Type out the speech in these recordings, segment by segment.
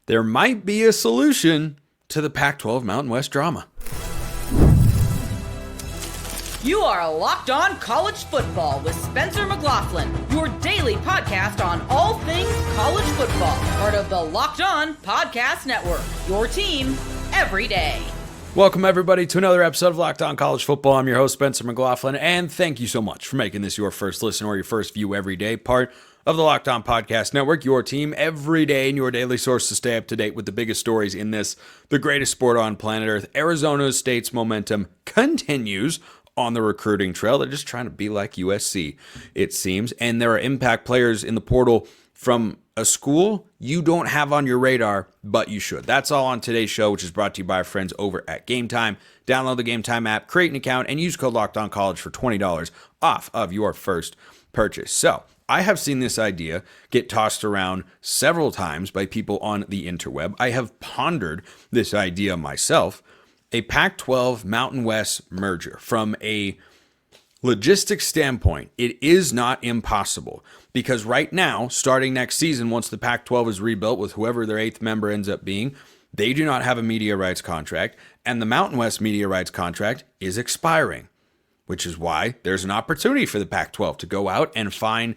there might be a solution to the Pac-12 Mountain West drama. You are Locked On College Football with Spencer McLaughlin, your daily podcast on all things college football. Part of the Locked On Podcast Network, your team every day. Welcome, everybody, to another episode of Locked On College Football. I'm your host, Spencer McLaughlin, and thank you so much for making this your first listen or your first view every day. Part of the Locked On Podcast Network, your team every day, and your daily source to stay up to date with the biggest stories in the greatest sport on planet Earth. Arizona State's momentum continues on the recruiting trail. They're just trying to be like USC, it seems. And there are impact players in the portal from a school you don't have on your radar, but you should. That's all on today's show, which is brought to you by our friends over at Game Time. Download the Game Time app, create an account, and use code LOCKEDONCollege for $20 off of your first purchase. So, I have seen this idea get tossed around several times by people on the interweb. I have pondered this idea myself. A Pac-12 Mountain West merger. From a logistics standpoint, it is not impossible because right now, starting next season, once the Pac-12 is rebuilt with whoever their eighth member ends up being, they do not have a media rights contract, and the Mountain West media rights contract is expiring, which is why there's an opportunity for the Pac-12 to go out and find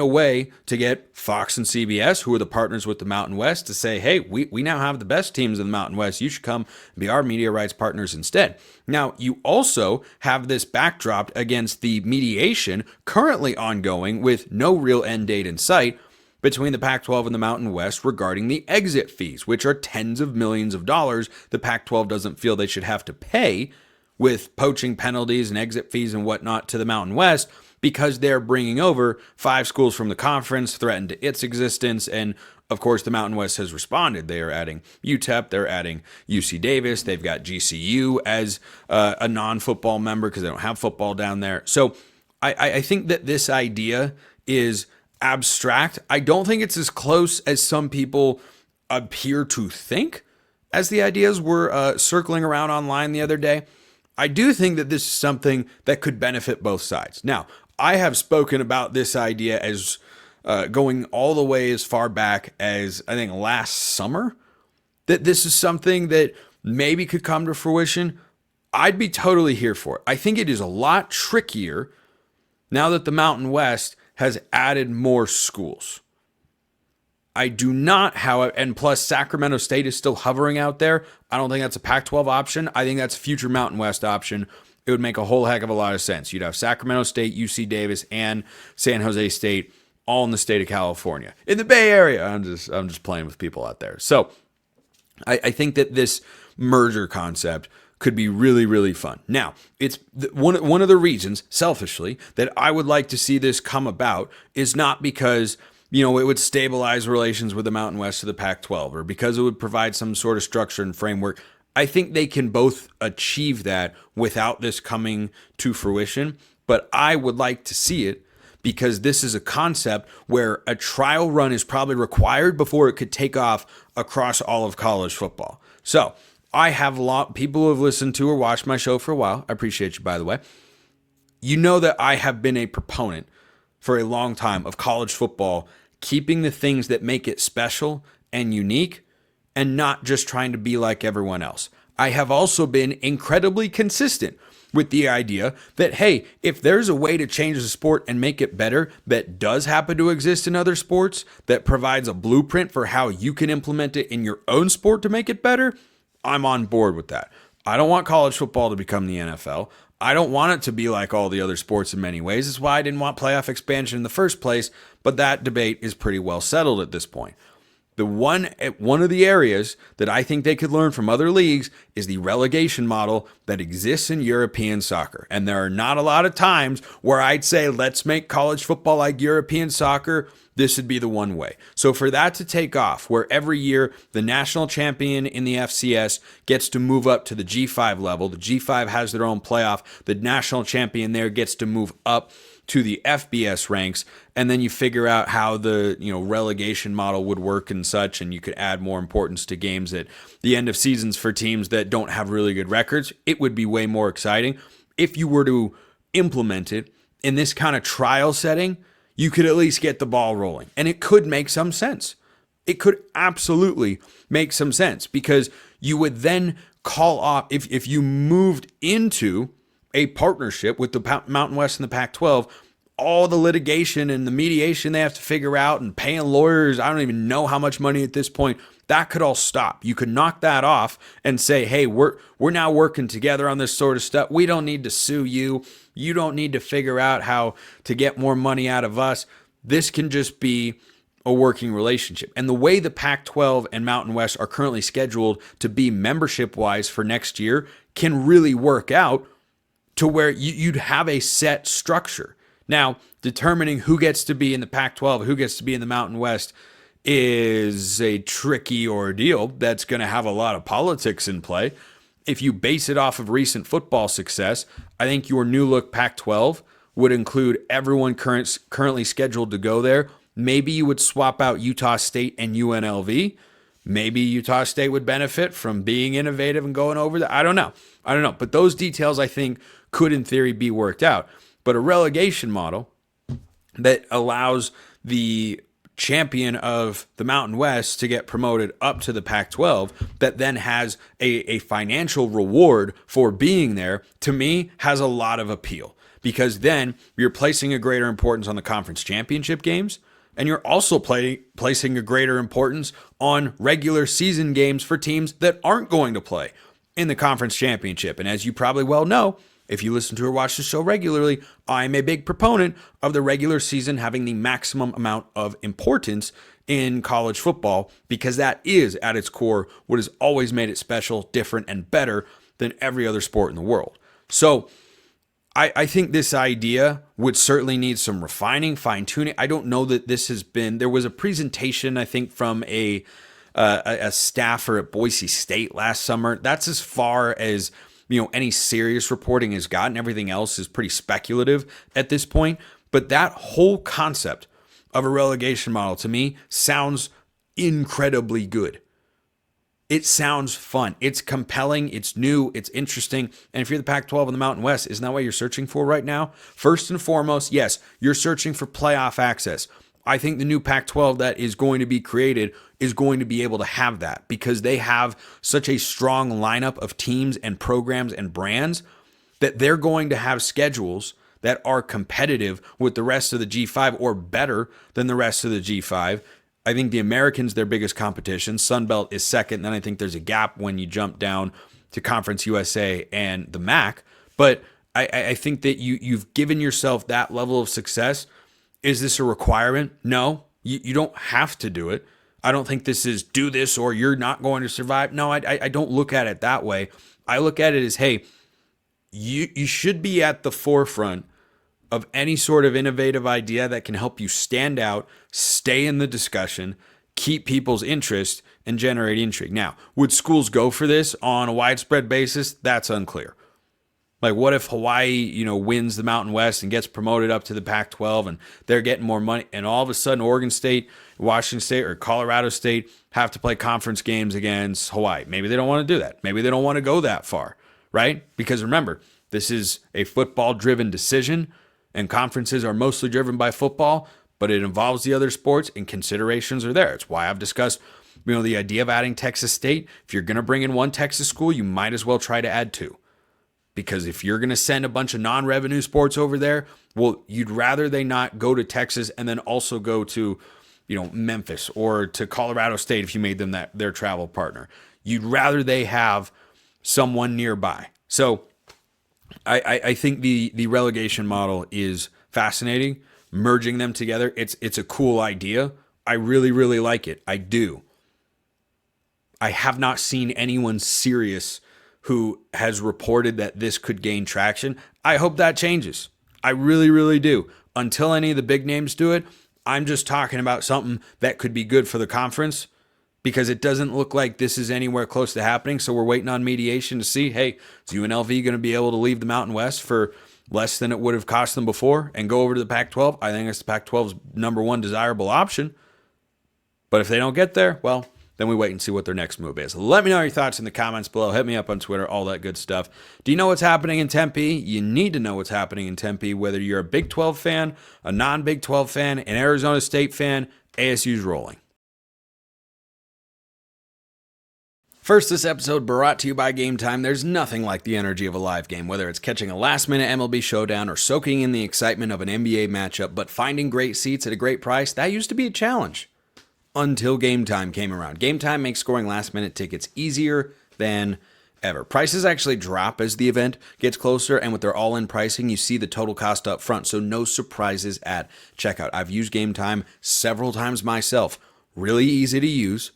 a way to get Fox and CBS, who are the partners with the Mountain West, to say, hey, we now have the best teams in the Mountain West. You should come be our media rights partners instead. Now, you also have this backdrop against the mediation currently ongoing with no real end date in sight between the Pac-12 and the Mountain West regarding the exit fees, which are tens of millions of dollars the Pac-12 doesn't feel they should have to pay with poaching penalties and exit fees and whatnot to the Mountain West, because they're bringing over 5 schools from the conference, threatened to its existence, and of course the Mountain West has responded. They are adding UTEP, they're adding UC Davis, they've got GCU as a non-football member because they don't have football down there. So I think that this idea is abstract. I don't think it's as close as some people appear to think as the ideas were circling around online the other day. I do think that this is something that could benefit both sides. Now, I have spoken about this idea as going all the way as far back as, I think, last summer, that this is something that maybe could come to fruition. I'd be totally here for it. I think it is a lot trickier now that the Mountain West has added more schools. I do not, however, and plus Sacramento State is still hovering out there. I don't think that's a Pac-12 option. I think that's a future Mountain West option. It would make a whole heck of a lot of sense. You'd have Sacramento State, UC Davis, and San Jose State all in the state of California. In the Bay Area, I'm just playing with people out there. So I think that this merger concept could be really, really fun. Now, it's one of the reasons, selfishly, that I would like to see this come about is not because it would stabilize relations with the Mountain West to the Pac-12 or because it would provide some sort of structure and framework. I think they can both achieve that without this coming to fruition, but I would like to see it because this is a concept where a trial run is probably required before it could take off across all of college football. So I have a lot people who have listened to or watched my show for a while. I appreciate you, by the way. You know that I have been a proponent for a long time of college football keeping the things that make it special and unique and not just trying to be like everyone else. I have also been incredibly consistent with the idea that, hey, if there's a way to change the sport and make it better that does happen to exist in other sports, that provides a blueprint for how you can implement it in your own sport to make it better, I'm on board with that. I don't want college football to become the NFL. I don't want it to be like all the other sports in many ways. That's why I didn't want playoff expansion in the first place, but that debate is pretty well settled at this point. The one of the areas that I think they could learn from other leagues is the relegation model that exists in European soccer. And there are not a lot of times where I'd say, let's make college football like European soccer. This would be the one way. So for that to take off, where every year the national champion in the FCS gets to move up to the G5 level, the G5 has their own playoff, the national champion there gets to move up to the FBS ranks, and then you figure out how the relegation model would work and such, and you could add more importance to games at the end of seasons for teams that don't have really good records. It would be way more exciting. If you were to implement it in this kind of trial setting, you could at least get the ball rolling, and it could make some sense. it could absolutely make some sense, because you would then call off, if you moved into a partnership with the Mountain West and the Pac-12, all the litigation and the mediation they have to figure out and paying lawyers, I don't even know how much money at this point, that could all stop. You could knock that off and say, hey, we're now working together on this sort of stuff. We don't need to sue you. You don't need to figure out how to get more money out of us. This can just be a working relationship. And the way the Pac-12 and Mountain West are currently scheduled to be membership-wise for next year can really work out to where you'd have a set structure. Now, determining who gets to be in the Pac-12, who gets to be in the Mountain West is a tricky ordeal that's going to have a lot of politics in play. If you base it off of recent football success, I think your new look Pac-12 would include everyone currently scheduled to go there. Maybe you would swap out Utah State and UNLV. Maybe Utah State would benefit from being innovative and going over there. I don't know. But those details, I think, could in theory be worked out. But a relegation model that allows the champion of the Mountain West to get promoted up to the Pac-12, that then has a financial reward for being there, to me, has a lot of appeal. Because then you're placing a greater importance on the conference championship games, and you're also placing a greater importance on regular season games for teams that aren't going to play in the conference championship. And as you probably well know, if you listen to or watch the show regularly, I'm a big proponent of the regular season having the maximum amount of importance in college football, because that is, at its core, what has always made it special, different, and better than every other sport in the world. So I think this idea would certainly need some refining, fine-tuning. I don't know that this has been... There was a presentation, I think, from a staffer at Boise State last summer. That's as far as any serious reporting has gotten. Everything else is pretty speculative at this point. But that whole concept of a relegation model, to me, sounds incredibly good. It sounds fun. It's compelling. It's new. It's interesting. And if you're the Pac-12 and the Mountain West, isn't that what you're searching for right now? First and foremost, yes, you're searching for playoff access. I think the new Pac-12 that is going to be created is going to be able to have that, because they have such a strong lineup of teams and programs and brands that they're going to have schedules that are competitive with the rest of the G5 or better than the rest of the G5. I think the Americans, their biggest competition. Sunbelt is second. Then I think there's a gap when you jump down to Conference USA and the MAC. But I think that you've given yourself that level of success. Is this a requirement? No, you don't have to do it. I don't think this is do this or you're not going to survive. No, I don't look at it that way. I look at it as, hey, you should be at the forefront of any sort of innovative idea that can help you stand out, stay in the discussion, keep people's interest, and generate intrigue. Now, would schools go for this on a widespread basis? That's unclear. Like, what if Hawaii, wins the Mountain West and gets promoted up to the Pac-12 and they're getting more money, and all of a sudden Oregon State, Washington State, or Colorado State have to play conference games against Hawaii? Maybe they don't want to do that. Maybe they don't want to go that far, right? Because remember, this is a football-driven decision, and conferences are mostly driven by football, but it involves the other sports, and considerations are there. It's why I've discussed, the idea of adding Texas State. If you're going to bring in one Texas school, you might as well try to add two. Because if you're going to send a bunch of non-revenue sports over there, well, you'd rather they not go to Texas and then also go to, Memphis or to Colorado State if you made them their travel partner. You'd rather they have someone nearby. So I think the relegation model is fascinating. Merging them together, it's a cool idea. I really, really like it. I do. I have not seen anyone serious who has reported that this could gain traction. I hope that changes. I really, really do. Until any of the big names do it, I'm just talking about something that could be good for the conference, because it doesn't look like this is anywhere close to happening. So we're waiting on mediation to see, hey, is UNLV going to be able to leave the Mountain West for less than it would have cost them before and go over to the Pac-12? I think it's the Pac-12's number one desirable option. But if they don't get there, well, then we wait and see what their next move is. Let me know your thoughts in the comments below. Hit me up on Twitter, all that good stuff. Do you know what's happening in Tempe? You need to know what's happening in Tempe, whether you're a Big 12 fan, a non-Big 12 fan, an Arizona State fan. ASU's rolling. First, this episode brought to you by Game Time. There's nothing like the energy of a live game, whether it's catching a last-minute MLB showdown or soaking in the excitement of an NBA matchup, but finding great seats at a great price, that used to be a challenge. Until Game Time came around. Game Time makes scoring last-minute tickets easier than ever. Prices actually drop as the event gets closer, and with their all-in pricing, you see the total cost up front, so no surprises at checkout. I've used Game Time several times myself. Really easy to use.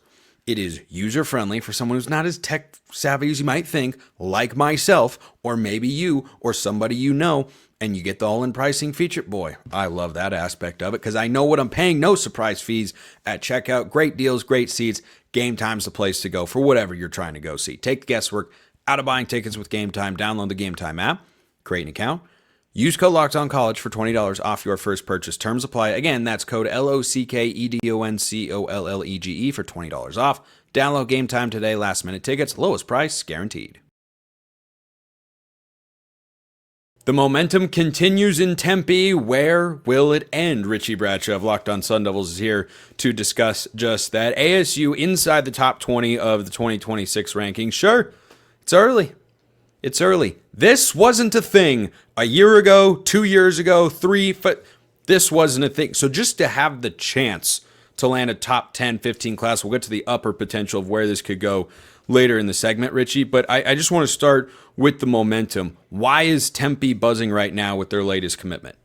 It is user-friendly for someone who's not as tech-savvy as you might think, like myself, or maybe you, or somebody you know, and you get the all-in pricing feature. Boy, I love that aspect of it, because I know what I'm paying. No surprise fees at checkout. Great deals, great seats. Game Time's the place to go for whatever you're trying to go see. Take the guesswork out of buying tickets with Game Time. Download the Game Time app, create an account, use code LOCKEDONCollege for $20 off your first purchase. Terms apply. Again, that's code LOCKEDONCOLLEGE for $20 off. Download Game Time today. Last minute tickets, lowest price guaranteed. The momentum continues in Tempe. Where will it end? Richie Bradshaw of Locked On Sun Devils is here to discuss just that. ASU inside the top 20 of the 2026 rankings. Sure, it's early. It's early. This wasn't a thing a year ago, 2 years ago, this wasn't a thing. So just to have the chance to land a top 10, 15 class, we'll get to the upper potential of where this could go later in the segment, Richie. But I just want to start with the momentum. Why is Tempe buzzing right now with their latest commitment?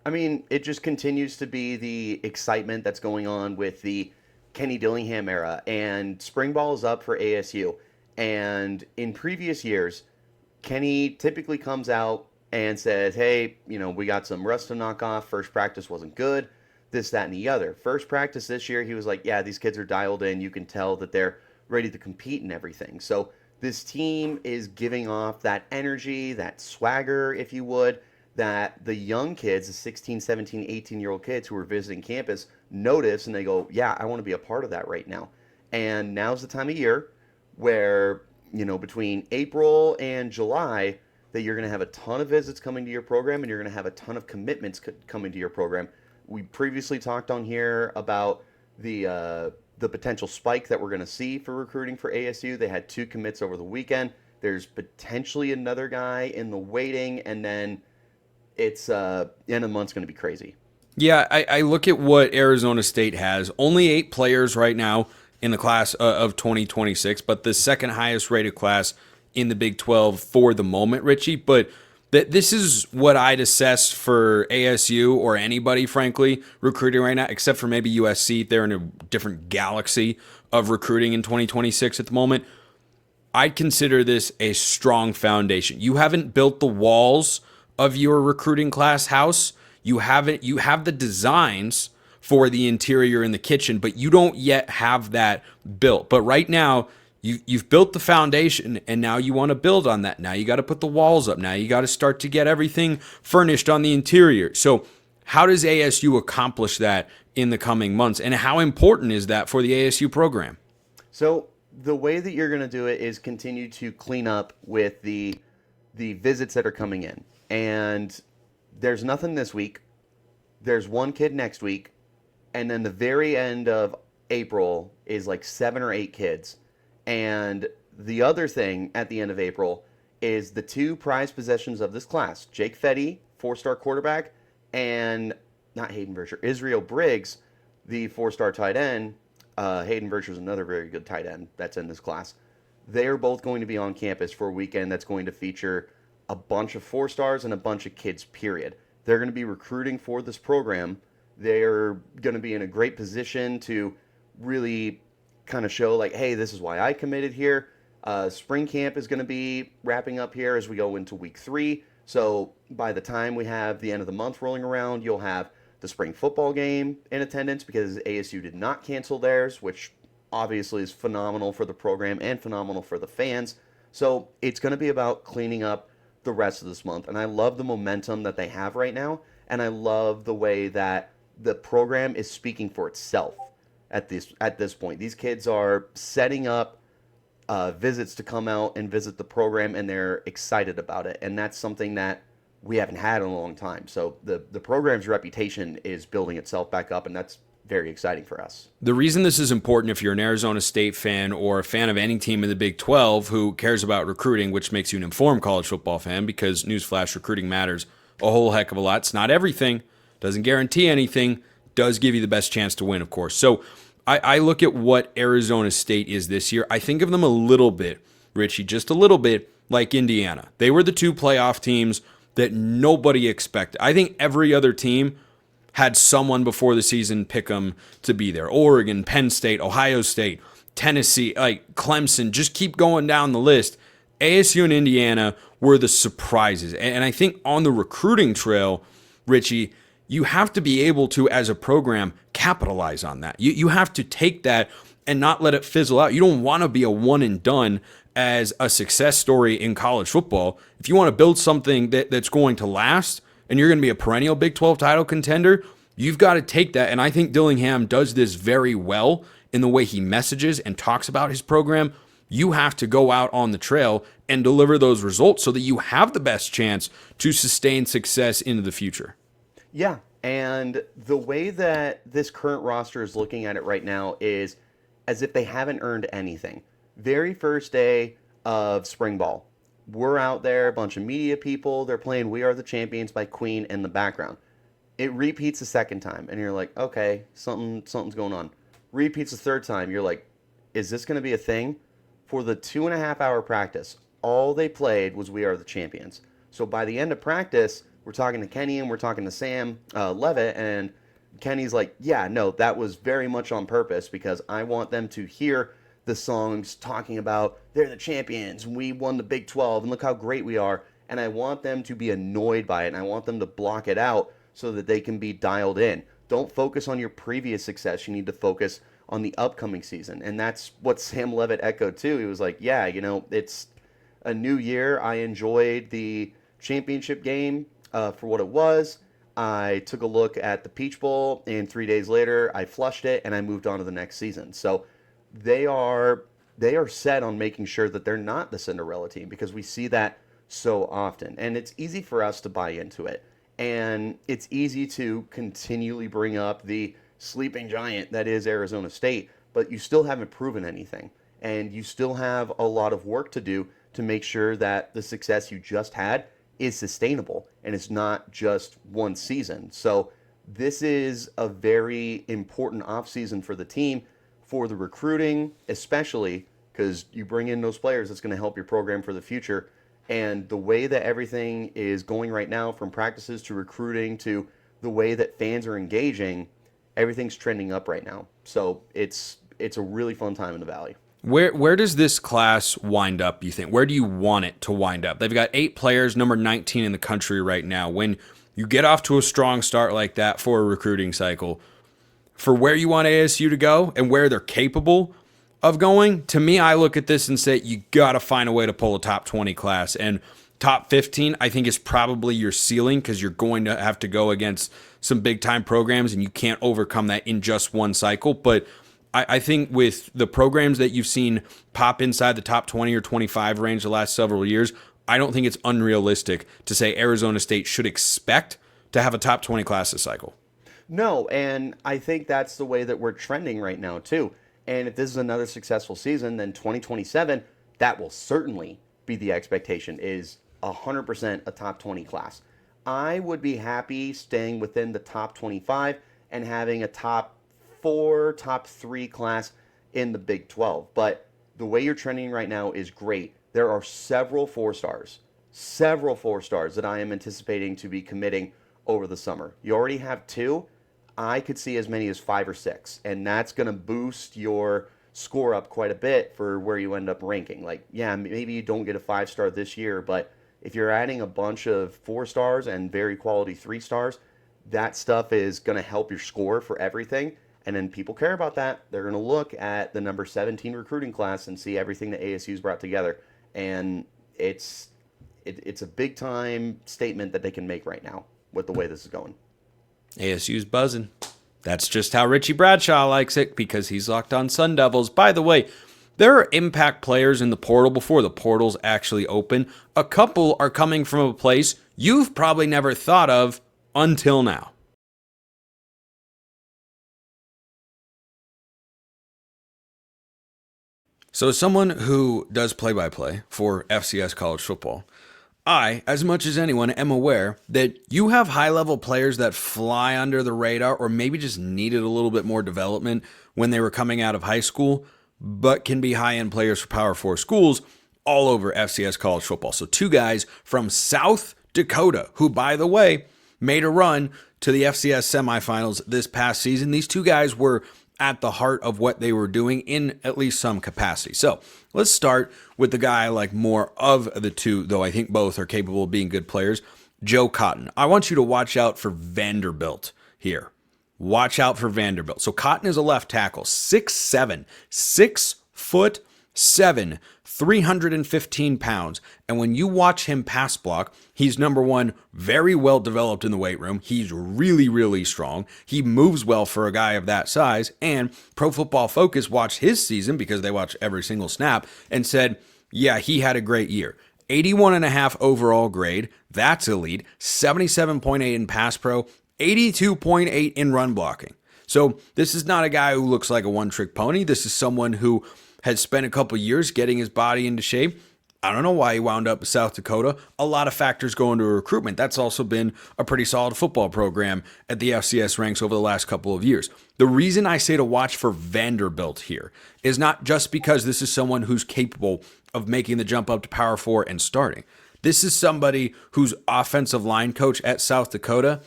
I mean, it just continues to be the excitement that's going on with the Kenny Dillingham era. And spring ball is up for ASU. And in previous years, Kenny typically comes out and says, hey, we got some rust to knock off. First practice wasn't good. This, that, and the other. First practice this year, he was like, yeah, these kids are dialed in. You can tell that they're ready to compete and everything. So this team is giving off that energy, that swagger, if you would, that the young kids, the 16, 17, 18-year-old kids who are visiting campus notice, and they go, yeah, I want to be a part of that right now. And now's the time of year where, between April and July, that you're going to have a ton of visits coming to your program, and you're going to have a ton of commitments coming to your program. We previously talked on here about the potential spike that we're going to see for recruiting for ASU. They had 2 commits over the weekend. There's potentially another guy in the waiting, and then it's the end of the month's going to be crazy. Yeah, I look at what Arizona State has. Only 8 players right now in the class of 2026, but the second highest rated class in the Big 12 for the moment, Richie. But this is what I'd assess for ASU or anybody, frankly, recruiting right now, except for maybe USC. They're in a different galaxy of recruiting in 2026 at the moment. I'd consider this a strong foundation. You haven't built the walls of your recruiting class house. You have the designs for the interior and the kitchen, but you don't yet have that built. But right now, you've built the foundation, and now you want to build on that. Now you got to put the walls up. Now you got to start to get everything furnished on the interior. So how does ASU accomplish that in the coming months, and how important is that for the ASU program? So the way that you're going to do it is continue to clean up with the visits that are coming in. And there's nothing this week. There's 1 kid next week. And then the very end of April is like 7 or 8 kids. And the other thing at the end of April is the 2 prized possessions of this class. Jake Fetty, 4-star quarterback, and not Hayden Versher, Israel Briggs, the 4-star tight end. Hayden Versher is another very good tight end that's in this class. They are both going to be on campus for a weekend that's going to feature a bunch of 4-stars and a bunch of kids, period. They're going to be recruiting for this program. They're going to be in a great position to really kind of show like, hey, this is why I committed here. Spring camp is going to be wrapping up here as we go into week 3. So by the time we have the end of the month rolling around, you'll have the spring football game in attendance because ASU did not cancel theirs, which obviously is phenomenal for the program and phenomenal for the fans. So it's going to be about cleaning up the rest of this month. And I love the momentum that they have right now. And I love the way that the program is speaking for itself at this point. These kids are setting up visits to come out and visit the program, and they're excited about it. And that's something that we haven't had in a long time. So the program's reputation is building itself back up, and that's very exciting for us. The reason this is important, if you're an Arizona State fan or a fan of any team in the Big 12 who cares about recruiting, which makes you an informed college football fan, because newsflash, recruiting matters a whole heck of a lot. It's not everything, doesn't guarantee anything, does give you the best chance to win, of course. So I look at what Arizona State is this year. I think of them a little bit, Richie, just a little bit like Indiana. They were the 2 playoff teams that nobody expected. I think every other team had someone before the season pick them to be there. Oregon, Penn State, Ohio State, Tennessee, like Clemson, just keep going down the list. ASU and Indiana were the surprises. And I think on the recruiting trail, Richie, you have to be able to, as a program, capitalize on that. You have to take that and not let it fizzle out. You don't want to be a one and done as a success story in college football. If you want to build something that's going to last and you're going to be a perennial Big 12 title contender, you've got to take that. And I think Dillingham does this very well in the way he messages and talks about his program. You have to go out on the trail and deliver those results so that you have the best chance to sustain success into the future. Yeah, and the way that this current roster is looking at it right now is as if they haven't earned anything. Very first day of spring ball, we're out there, a bunch of media people, they're playing We Are the Champions by Queen in the background. It repeats a second time, and you're like, okay, something's going on. Repeats a third time, you're like, is this going to be a thing? For the 2.5-hour practice, all they played was We Are the Champions. So by the end of practice, we're talking to Kenny and we're talking to Sam Levitt, and Kenny's like, yeah, no, that was very much on purpose because I want them to hear the songs talking about they're the champions, we won the Big 12, and look how great we are, and I want them to be annoyed by it, and I want them to block it out so that they can be dialed in. Don't focus on your previous success. You need to focus on the upcoming season, and that's what Sam Levitt echoed too. He was like, yeah, it's a new year. I enjoyed the championship game for what it was. I took a look at the Peach Bowl, and 3 days later, I flushed it, and I moved on to the next season. So they are set on making sure that they're not the Cinderella team, because we see that so often, and it's easy for us to buy into it, and it's easy to continually bring up the sleeping giant that is Arizona State, but you still haven't proven anything, and you still have a lot of work to do to make sure that the success you just had is sustainable and it's not just one season. So this is a very important offseason for the team, for the recruiting especially, because you bring in those players that's going to help your program for the future. And the way that everything is going right now, from practices to recruiting to the way that fans are engaging, everything's trending up right now. So it's a really fun time in the Valley. Where does this class wind up, you think? Where do you want it to wind up? They've got 8 players, number 19 in the country right now. When you get off to a strong start like that for a recruiting cycle, for where you want ASU to go and where they're capable of going, to me, I look at this and say, you got to find a way to pull a top 20 class. And top 15, I think, is probably your ceiling, because you're going to have to go against some big-time programs, and you can't overcome that in just one cycle. But I think with the programs that you've seen pop inside the top 20 or 25 range the last several years, I don't think it's unrealistic to say Arizona State should expect to have a top 20 class this cycle. No, and I think that's the way that we're trending right now, too. And if this is another successful season, then 2027, that will certainly be the expectation, is 100% a top 20 class. I would be happy staying within the top 25 and having a top 4, top 3 class in the Big 12. But the way you're trending right now is great. There are several 4-stars that I am anticipating to be committing over the summer. You already have 2. I could see as many as 5 or 6, and that's going to boost your score up quite a bit for where you end up ranking. Like, yeah, maybe you don't get a 5-star this year, but if you're adding a bunch of 4 stars and very quality 3 stars, that stuff is going to help your score for everything. And then people care about that. They're going to look at the number 17 recruiting class and see everything that ASU's brought together. And it's a big time statement that they can make right now with the way this is going. ASU's buzzing. That's just how Richie Bradshaw likes it, because he's locked on Sun Devils. By the way, there are impact players in the portal before the portal's actually open. A couple are coming from a place you've probably never thought of until now. So as someone who does play-by-play for FCS college football, I, as much as anyone, am aware that you have high-level players that fly under the radar or maybe just needed a little bit more development when they were coming out of high school, but can be high-end players for Power 4 schools all over FCS college football. So two guys from South Dakota, who, by the way, made a run to the FCS semifinals this past season. These two guys were at the heart of what they were doing in at least some capacity. So let's start with the guy I like more of the two, though I think both are capable of being good players, Joe Cotton. I want you to watch out for Vanderbilt here. Watch out for Vanderbilt. So Cotton is a left tackle, 6'7", 6'7", 315 pounds. And when you watch him pass block, he's number one, very well developed in the weight room. He's really, really strong. He moves well for a guy of that size. And Pro Football Focus watched his season because they watch every single snap and said, yeah, he had a great year. 81.5 overall grade. That's elite. 77.8 in pass pro. 82.8 in run blocking. So this is not a guy who looks like a one-trick pony. This is someone who had spent a couple years getting his body into shape. I don't know why he wound up in South Dakota. A lot of factors go into recruitment. That's also been a pretty solid football program at the FCS ranks over the last couple of years. The reason I say to watch for Vanderbilt here is not just because this is someone who's capable of making the jump up to Power 4 and starting. This is somebody whose offensive line coach at South Dakota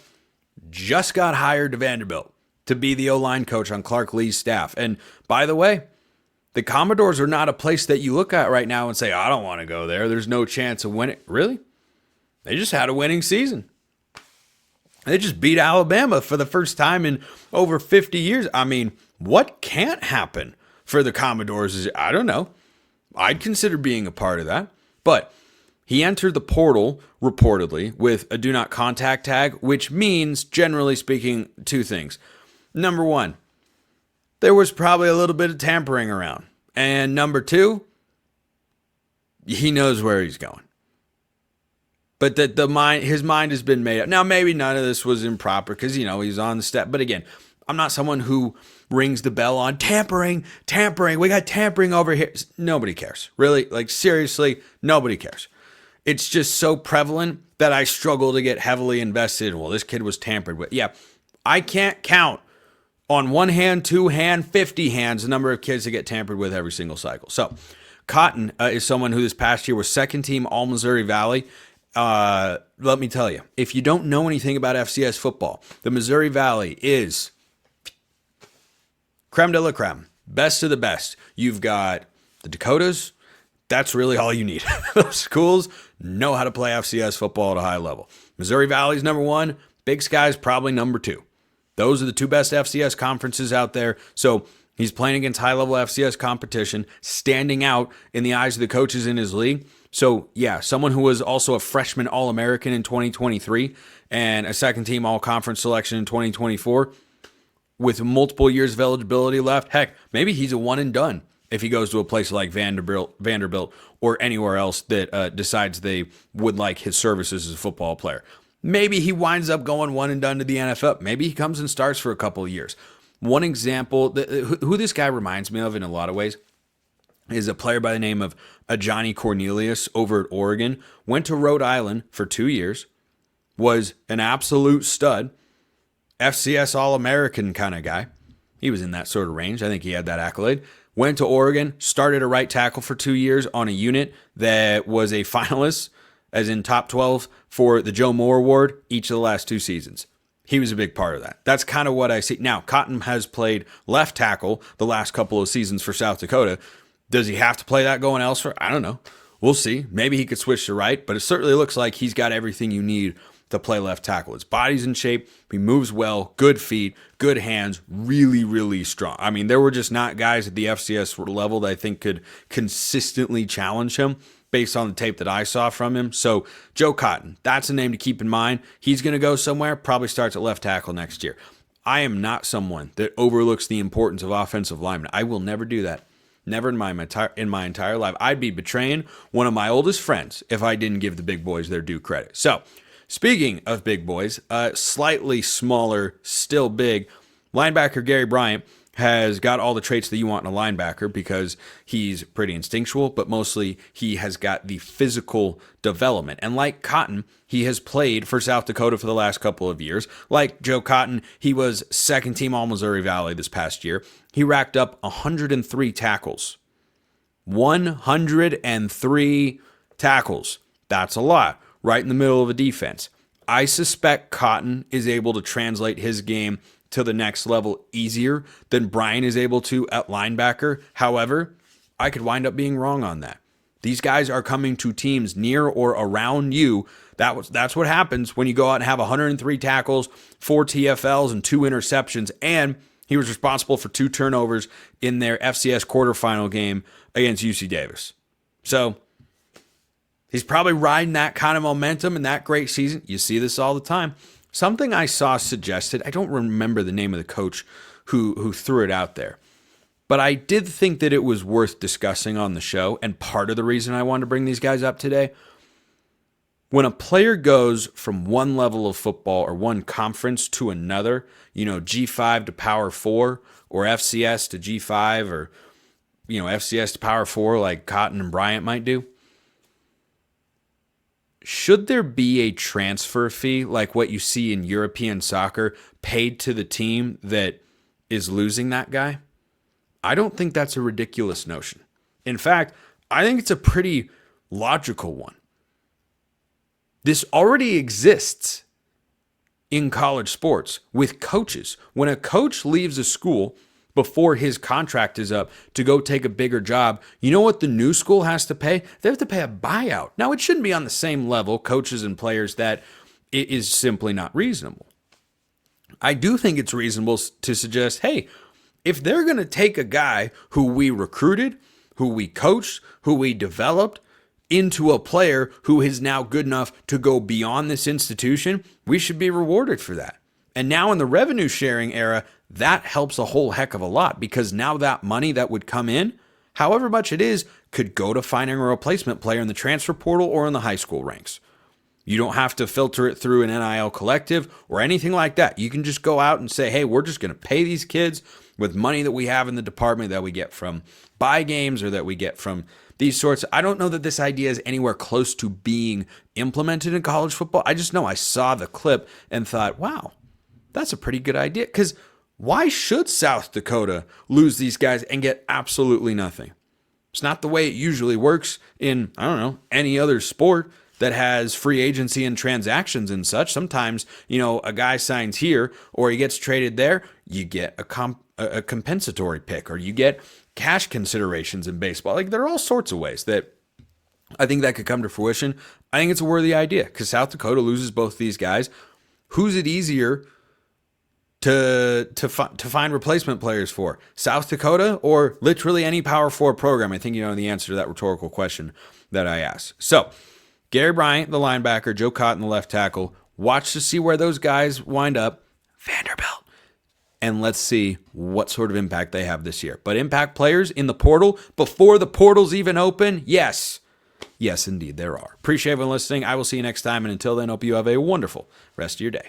just got hired to Vanderbilt to be the O-line coach on Clark Lea's staff. And by the way, the Commodores are not a place that you look at right now and say, I don't want to go there. There's no chance of winning. Really? They just had a winning season. They just beat Alabama for the first time in over 50 years. I mean, what can't happen for the Commodores? I don't know. I'd consider being a part of that. But he entered the portal, reportedly, with a do not contact tag, which means, generally speaking, two things. Number one, there was probably a little bit of tampering around. And number two, he knows where he's going. But that his mind has been made up. Now, maybe none of this was improper because, he's on the step. But again, I'm not someone who rings the bell on tampering. We got tampering over here. Nobody cares. Really? Like, seriously, nobody cares. It's just so prevalent that I struggle to get heavily invested. Well, this kid was tampered with. Yeah, I can't count on one hand, two hand, 50 hands, the number of kids that get tampered with every single cycle. So Cotton is someone who this past year was second team All Missouri Valley. Let me tell you, if you don't know anything about FCS football, the Missouri Valley is creme de la creme, best of the best. You've got the Dakotas. That's really all you need. Those schools know how to play FCS football at a high level. Missouri Valley's number one. Big Sky's probably number two. Those are the two best FCS conferences out there. So he's playing against high-level FCS competition, standing out in the eyes of the coaches in his league. So, yeah, someone who was also a freshman All-American in 2023 and a second-team All-Conference selection in 2024 with multiple years of eligibility left. Heck, maybe he's a one-and-done if he goes to a place like Vanderbilt or anywhere else that decides they would like his services as a football player. Maybe he winds up going one and done to the NFL. Maybe he comes and starts for a couple of years. One example, who this guy reminds me of in a lot of ways, is a player by the name of Johnny Cornelius over at Oregon. Went to Rhode Island for 2 years. Was an absolute stud. FCS All-American kind of guy. He was in that sort of range. I think he had that accolade. Went to Oregon, started a right tackle for 2 years on a unit that was a finalist, as in top 12 for the Joe Moore Award each of the last 2 seasons. He was a big part of that. That's kind of what I see. Now, Cotton has played left tackle the last couple of seasons for South Dakota. Does he have to play that going elsewhere? I don't know. We'll see. Maybe he could switch to right, but it certainly looks like he's got everything you need to play left tackle. His body's in shape. He moves well. Good feet. Good hands. Really, really strong. I mean, there were just not guys at the FCS level that I think could consistently challenge him based on the tape that I saw from him. So Joe Cotton, that's a name to keep in mind. He's going to go somewhere, probably starts at left tackle next year. I am not someone that overlooks the importance of offensive linemen. I will never do that. Never in my entire life. I'd be betraying one of my oldest friends if I didn't give the big boys their due credit. So speaking of big boys, slightly smaller, still big, linebacker Gary Bryant has got all the traits that you want in a linebacker because he's pretty instinctual, but mostly he has got the physical development. And like Cotton, he has played for South Dakota for the last couple of years. Like Joe Cotton, he was second team All-Missouri Valley this past year. He racked up 103 tackles. 103 tackles. That's a lot, right in the middle of a defense. I suspect Cotton is able to translate his game to the next level easier than Brian is able to at linebacker. However, I could wind up being wrong on that. These guys are coming to teams near or around you. That's what happens when you go out and have 103 tackles, 4 TFLs, and 2 interceptions, and he was responsible for 2 turnovers in their FCS quarterfinal game against UC Davis. So he's probably riding that kind of momentum and that great season. You see this all the time. Something I saw suggested, I don't remember the name of the coach who threw it out there, but I did think that it was worth discussing on the show, and part of the reason I wanted to bring these guys up today, when a player goes from one level of football or one conference to another, G5 to Power 4 or FCS to G5 or, FCS to Power 4 like Cotton and Bryant might do, should there be a transfer fee like what you see in European soccer paid to the team that is losing that guy? I don't think that's a ridiculous notion. In fact, I think it's a pretty logical one. This already exists in college sports with coaches. When a coach leaves a school before his contract is up to go take a bigger job, you know what the new school has to pay? They have to pay a buyout. Now, it shouldn't be on the same level, coaches and players, that it is simply not reasonable. I do think it's reasonable to suggest, hey, if they're going to take a guy who we recruited, who we coached, who we developed, into a player who is now good enough to go beyond this institution, we should be rewarded for that. And now in the revenue sharing era, that helps a whole heck of a lot, because now that money that would come in, however much it is, could go to finding a replacement player in the transfer portal or in the high school ranks. You don't have to filter it through an NIL collective or anything like that. You can just go out and say, hey, we're just going to pay these kids with money that we have in the department that we get from buy games or that we get from these sorts. I don't know that this idea is anywhere close to being implemented in college football. I just know I saw the clip and thought, wow, that's a pretty good idea. Because why should South Dakota lose these guys and get absolutely nothing? It's not the way it usually works in, any other sport that has free agency and transactions and such. Sometimes, a guy signs here or he gets traded there, you get a compensatory pick or you get cash considerations in baseball. Like, there are all sorts of ways that I think that could come to fruition. I think it's a worthy idea because South Dakota loses both these guys. Who's it easier to find replacement players for? South Dakota or literally any Power 4 program? I think you know the answer to that rhetorical question that I asked. So, Gary Bryant, the linebacker, Joe Cotton, the left tackle. Watch to see where those guys wind up. Vanderbilt. And let's see what sort of impact they have this year. But impact players in the portal before the portal's even open? Yes. Yes, indeed, there are. Appreciate everyone listening. I will see you next time. And until then, hope you have a wonderful rest of your day.